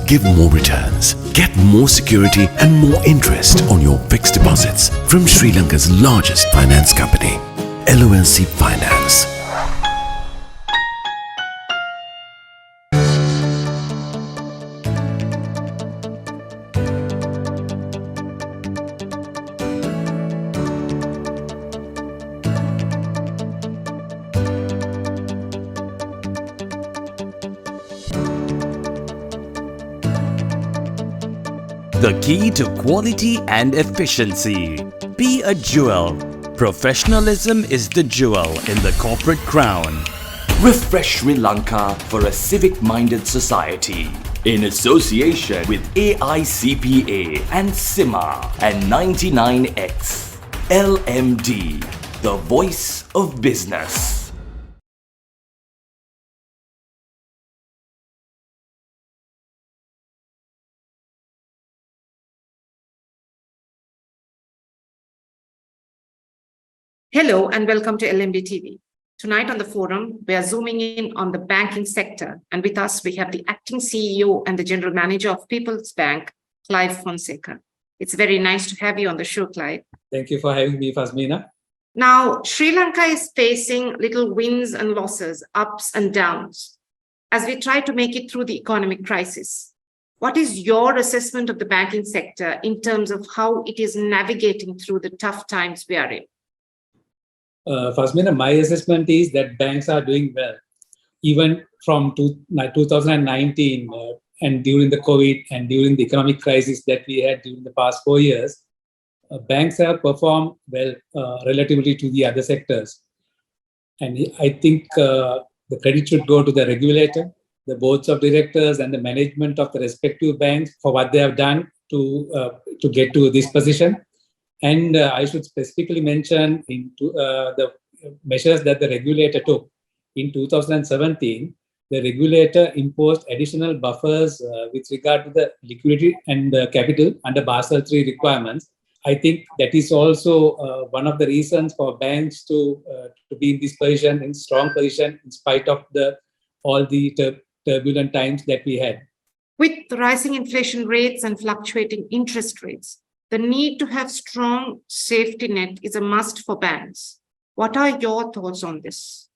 give more returns. Get more security and more interest on your fixed deposits from Sri Lanka's largest finance company, LMDtv Finance. The key to quality and efficiency. Be a jewel. Professionalism is the jewel in the corporate crown. Refresh Sri Lanka for a civic-minded society. In association with AICPA and SIMA and 99X. LMD, the voice of business. Hello and welcome to LMDtv. Tonight on the forum, we are zooming in on the banking sector, and with us we have the acting CEO and the general manager of People's Bank, Clive Fonseka. It's very nice to have you on the show, Clive. Thank you for having me, Fazmina. Now, Sri Lanka is facing little wins and losses, ups and downs, as we try to make it through the economic crisis. What is your assessment of the banking sector in terms of how it is navigating through the tough times we are in? Fazmina, my assessment is that banks are doing well. Even from 2019 and during the COVID and during the economic crisis that we had during the past 4 years, banks have performed well relatively to the other sectors. And I think the credit should go to the regulator, the boards of directors and the management of the respective banks for what they have done to get to this position. And I should specifically mention the measures that the regulator took. In 2017, the regulator imposed additional buffers with regard to the liquidity and capital under Basel III requirements. I think that is also one of the reasons for banks to be in this position, in strong position, in spite of all the turbulent times that we had. With rising inflation rates and fluctuating interest rates, the need to have strong safety net is a must for banks. What are your thoughts on this?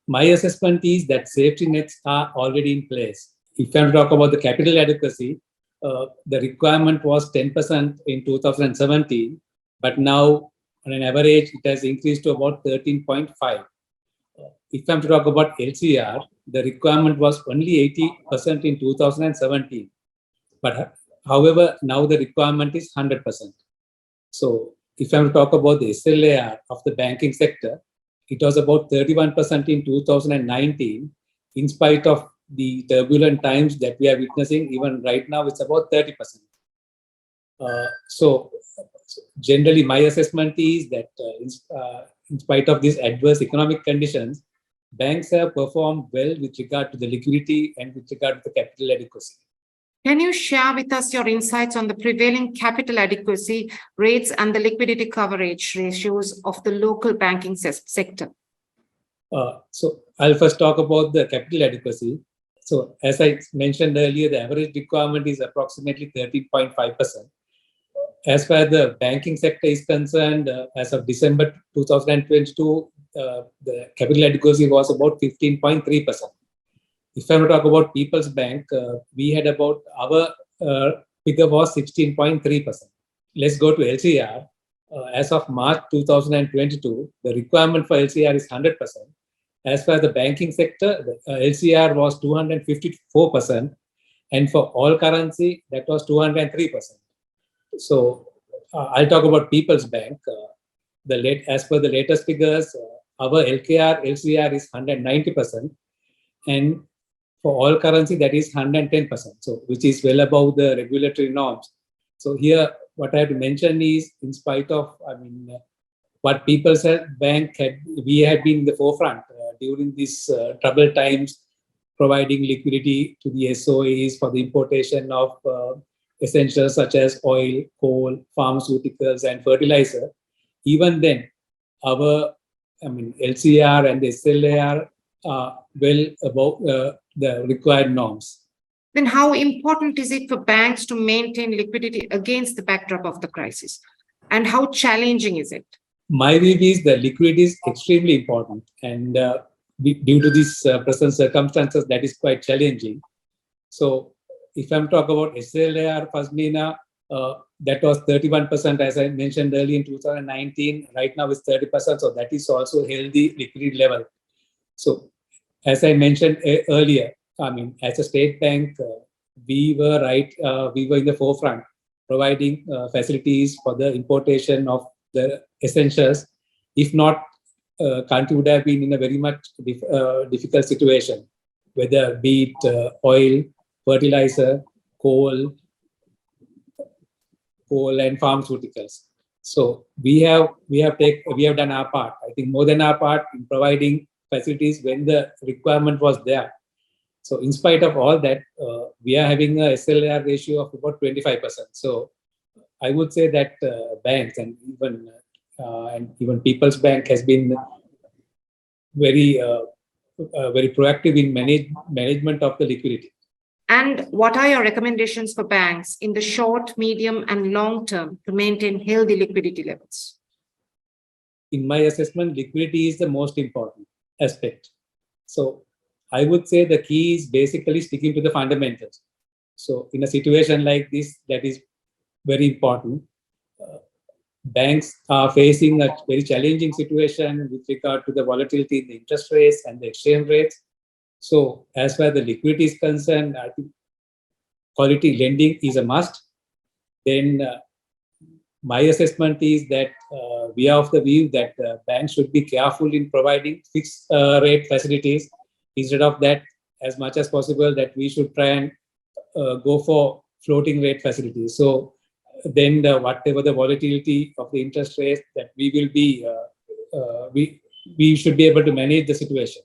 My assessment is that safety nets are already in place. If I talk about the capital adequacy, the requirement was 10% in 2017, but now on an average, it has increased to about 13.5. If I'm to talk about LCR, the requirement was only 80% in 2017. But however, now the requirement is 100%. So if I'm to talk about the SLAR of the banking sector, it was about 31% in 2019. In spite of the turbulent times that we are witnessing, even right now, it's about 30%. So generally, my assessment is that in spite of these adverse economic conditions, banks have performed well with regard to the liquidity and with regard to the capital adequacy. Can you share with us your insights on the prevailing capital adequacy rates and the liquidity coverage ratios of the local banking sector? So I'll first talk about the capital adequacy. So as I mentioned earlier, the average requirement is approximately 13.5%. As far as the banking sector is concerned, as of December 2022, the capital adequacy was about 15.3%. If I were to talk about People's Bank, we had about our figure was 16.3%. Let's go to LCR. As of March 2022, the requirement for LCR is 100%. As far as the banking sector, the LCR was 254%. And for all currency, that was 203%. So I'll talk about People's Bank. As per the latest figures, our LCR is 190%. And for all currency, that is 110%, so which is well above the regulatory norms. So here, what I have to mention is, in spite of, what People's Bank had, we have been in the forefront during these troubled times, providing liquidity to the SOEs for the importation of essentials such as oil, coal, pharmaceuticals, and fertilizer. Even then, our LCR and the SLAR are well above the required norms. then how important is it for banks to maintain liquidity against the backdrop of the crisis? And how challenging is it? My view is the liquidity is extremely important, and due to these present circumstances, that is quite challenging. So, if I'm talking about SLAR, Fazmina, that was 31%, as I mentioned earlier in 2019. Right now, it's 30%. So that is also healthy liquidity level. So, as I mentioned earlier, I mean, as a state bank, we were in the forefront, providing facilities for the importation of the essentials. If not, country would have been in a very much difficult situation, whether be it oil, fertilizer, coal and pharmaceuticals. So we have done our part. I think more than our part in providing facilities when the requirement was there. So in spite of all that, we are having a SLR ratio of about 25%. So I would say that banks and even People's Bank has been very proactive in management of the liquidity. And what are your recommendations for banks in the short, medium, and long term to maintain healthy liquidity levels? In my assessment, liquidity is the most important aspect. So I would say the key is basically sticking to the fundamentals. So in a situation like this, that is very important. Banks are facing a very challenging situation with regard to the volatility in the interest rates and the exchange rates. So as far as the liquidity is concerned, I think quality lending is a must. Then my assessment is that we are of the view that banks should be careful in providing fixed rate facilities. Instead of that, as much as possible, that we should try and go for floating rate facilities. So then whatever the volatility of the interest rates, that we will be, we should be able to manage the situation.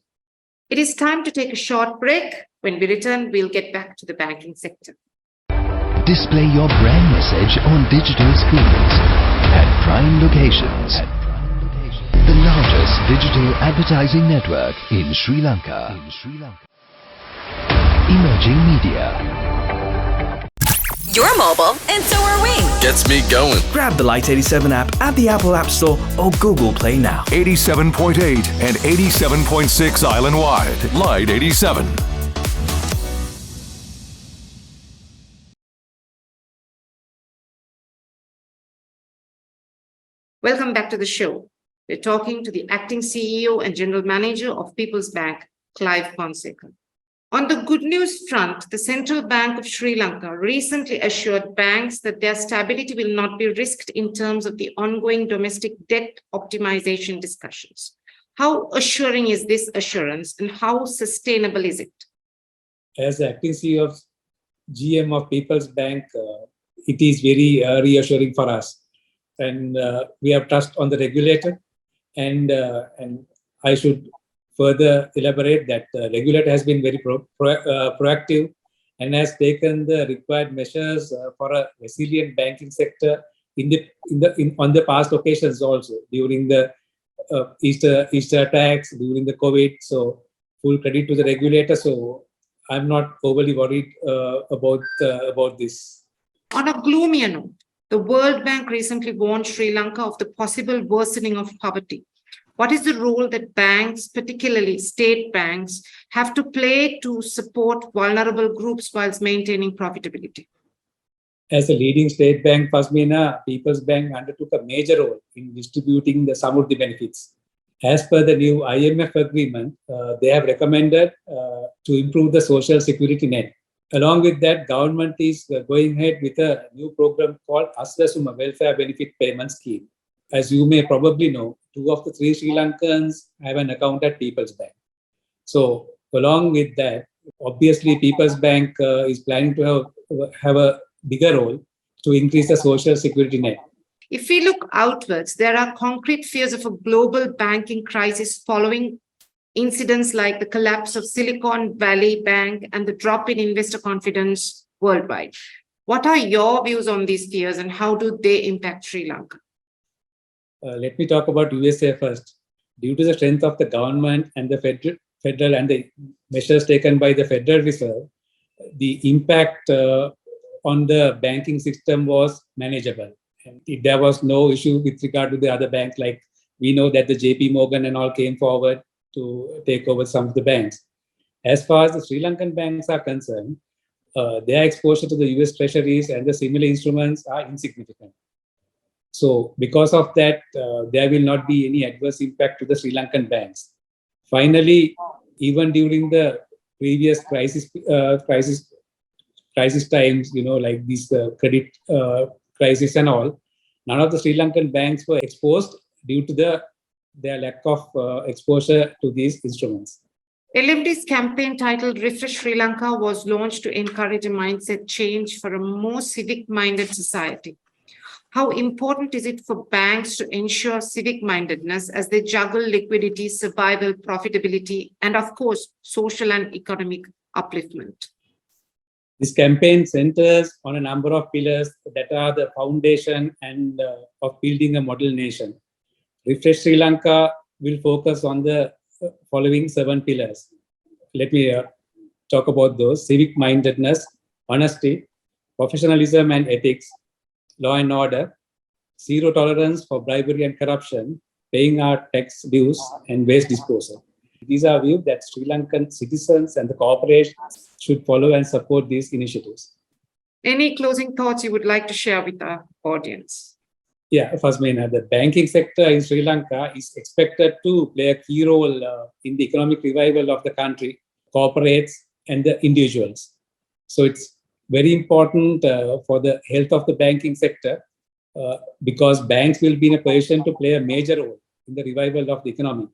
It is time to take a short break. When we return, we'll get back to the banking sector. Display your brand message on digital screens at prime locations. The largest digital advertising network in Sri Lanka. Emerging media. You're mobile, and so are we. Gets me going. Grab the Lite 87 app at the Apple App Store or Google Play now. 87.8 and 87.6 island-wide. Lite 87. Welcome back to the show. We're talking to the acting CEO and general manager of People's Bank, Clive Fonseka. On the good news front, the Central Bank of Sri Lanka recently assured banks that their stability will not be risked in terms of the ongoing domestic debt optimization discussions. How assuring is this assurance and how sustainable is it? As the acting CEO of GM of People's Bank, it is very reassuring for us. And we have trust on the regulator. And I should further elaborate that the regulator has been very proactive and has taken the required measures for a resilient banking sector on the past occasions also, during the Easter attacks, during the COVID. So full credit to the regulator. So I'm not overly worried about this. On a gloomier note, the World Bank recently warned Sri Lanka of the possible worsening of poverty. What is the role that banks, particularly state banks, have to play to support vulnerable groups whilst maintaining profitability? As a leading state bank, Fazmina, People's Bank undertook a major role in distributing the Samurdhi benefits. As per the new IMF agreement, they have recommended to improve the social security net. Along with that, government is going ahead with a new program called Aswasuma Welfare Benefit Payment Scheme. As you may probably know, 2 of the 3 Sri Lankans have an account at People's Bank. So along with that, obviously People's Bank is planning to have a bigger role to increase the social security net. If we look outwards, there are concrete fears of a global banking crisis following incidents like the collapse of Silicon Valley Bank and the drop in investor confidence worldwide. What are your views on these fears and how do they impact Sri Lanka? Let me talk about USA first. Due to the strength of the government and the federal and the measures taken by the Federal Reserve, the impact on the banking system was manageable. And there was no issue with regard to the other banks. Like we know that the JP Morgan and all came forward to take over some of the banks. As far as the Sri Lankan banks are concerned, their exposure to the US Treasuries and the similar instruments are insignificant. So because of that, there will not be any adverse impact to the Sri Lankan banks. Finally, even during the previous crisis times, like this credit crisis and all, none of the Sri Lankan banks were exposed due to their lack of exposure to these instruments. LMD's campaign titled Refresh Sri Lanka was launched to encourage a mindset change for a more civic-minded society. How important is it for banks to ensure civic-mindedness as they juggle liquidity, survival, profitability, and of course, social and economic upliftment? This campaign centers on a number of pillars that are the foundation and of building a model nation. Refresh Sri Lanka will focus on the following 7 pillars. Let me talk about those: civic-mindedness, honesty, professionalism and ethics, law and order, zero tolerance for bribery and corruption, paying our tax dues, and waste disposal. These are views that Sri Lankan citizens and the corporations should follow and support these initiatives. Any closing thoughts you would like to share with our audience? Yeah, Fazmina, the banking sector in Sri Lanka is expected to play a key role in the economic revival of the country, corporates, and the individuals. So it's very important for the health of the banking sector because banks will be in a position to play a major role in the revival of the economy.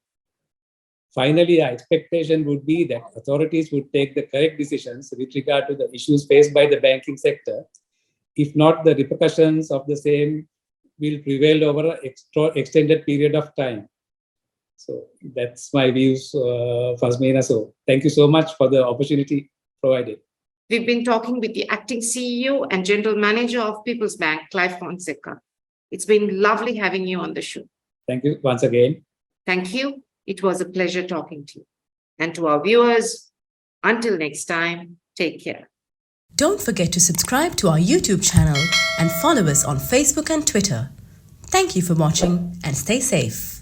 Finally, our expectation would be that authorities would take the correct decisions with regard to the issues faced by the banking sector. If not, the repercussions of the same will prevail over an extended period of time. So that's my views, Fazmina. So thank you so much for the opportunity provided. We've been talking with the acting CEO and General Manager of People's Bank, Clive Fonseka. It's been lovely having you on the show. Thank you once again. Thank you. It was a pleasure talking to you. And to our viewers, until next time, take care. Don't forget to subscribe to our YouTube channel and follow us on Facebook and Twitter. Thank you for watching and stay safe.